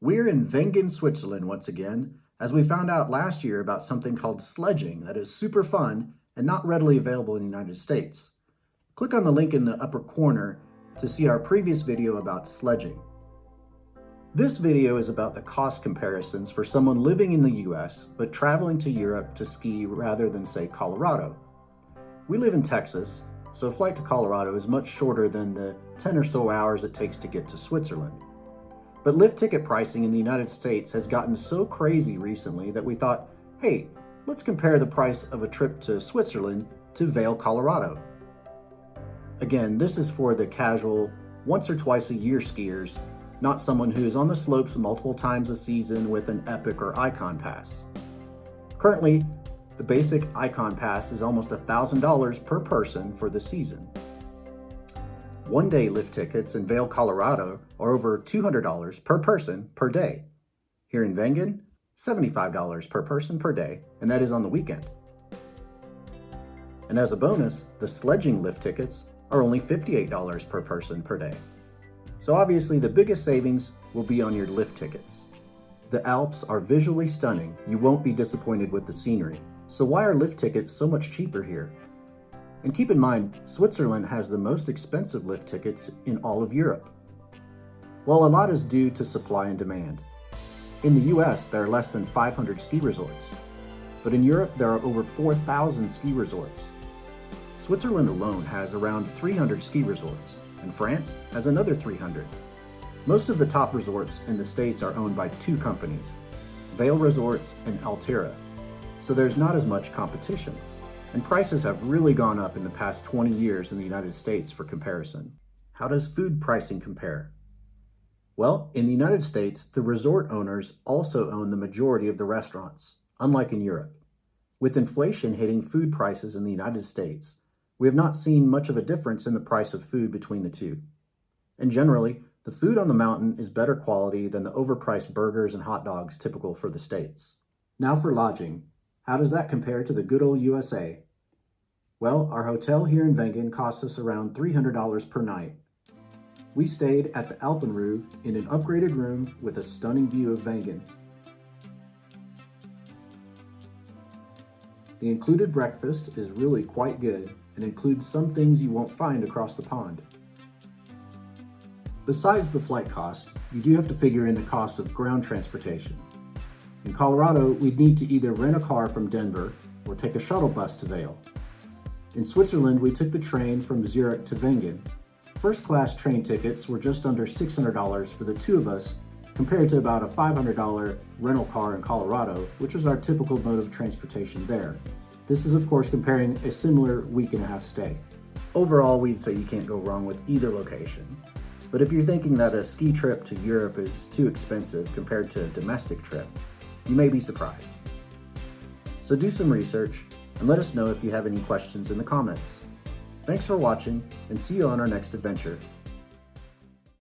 We're in Wengen, Switzerland once again, as we found out last year about something called sledging that is super fun and not readily available in the United States. Click on the link in the upper corner to see our previous video about sledging. This video is about the cost comparisons for someone living in the US but traveling to Europe to ski rather than, say, Colorado. We live in Texas, so a flight to Colorado is much shorter than the 10 or so hours it takes to get to Switzerland. But lift ticket pricing in the United States has gotten so crazy recently that we thought, hey, let's compare the price of a trip to Switzerland to Vail, Colorado. Again, this is for the casual, once or twice a year skiers, not someone who is on the slopes multiple times a season with an Epic or Icon Pass. Currently, the basic Icon Pass is almost $1,000 per person for the season. One-day lift tickets in Vail, Colorado are over $200 per person per day. Here in Wengen, $75 per person per day, and that is on the weekend. And as a bonus, the sledging lift tickets are only $58 per person per day. So obviously the biggest savings will be on your lift tickets. The Alps are visually stunning. You won't be disappointed with the scenery. So why are lift tickets so much cheaper here? And keep in mind, Switzerland has the most expensive lift tickets in all of Europe. Well, a lot is due to supply and demand. In the US, there are less than 500 ski resorts, but in Europe, there are over 4,000 ski resorts. Switzerland alone has around 300 ski resorts, and France has another 300. Most of the top resorts in the States are owned by two companies, Vail Resorts and Altera, so there's not as much competition. And prices have really gone up in the past 20 years in the United States for comparison. How does food pricing compare? Well, in the United States, the resort owners also own the majority of the restaurants, unlike in Europe. With inflation hitting food prices in the United States, we have not seen much of a difference in the price of food between the two. And generally, the food on the mountain is better quality than the overpriced burgers and hot dogs typical for the States. Now for lodging. How does that compare to the good old USA? Well, our hotel here in Wengen cost us around $300 per night. We stayed at the Alpenruhe in an upgraded room with a stunning view of Wengen. The included breakfast is really quite good and includes some things you won't find across the pond. Besides the flight cost, you do have to figure in the cost of ground transportation. In Colorado, we'd need to either rent a car from Denver or take a shuttle bus to Vail. In Switzerland, we took the train from Zurich to Wengen. First-class train tickets were just under $600 for the two of us, compared to about a $500 rental car in Colorado, which is our typical mode of transportation there. This is, of course, comparing a similar week-and-a-half stay. Overall, we'd say you can't go wrong with either location. But if you're thinking that a ski trip to Europe is too expensive compared to a domestic trip, you may be surprised. So do some research and let us know if you have any questions in the comments. Thanks for watching and see you on our next adventure.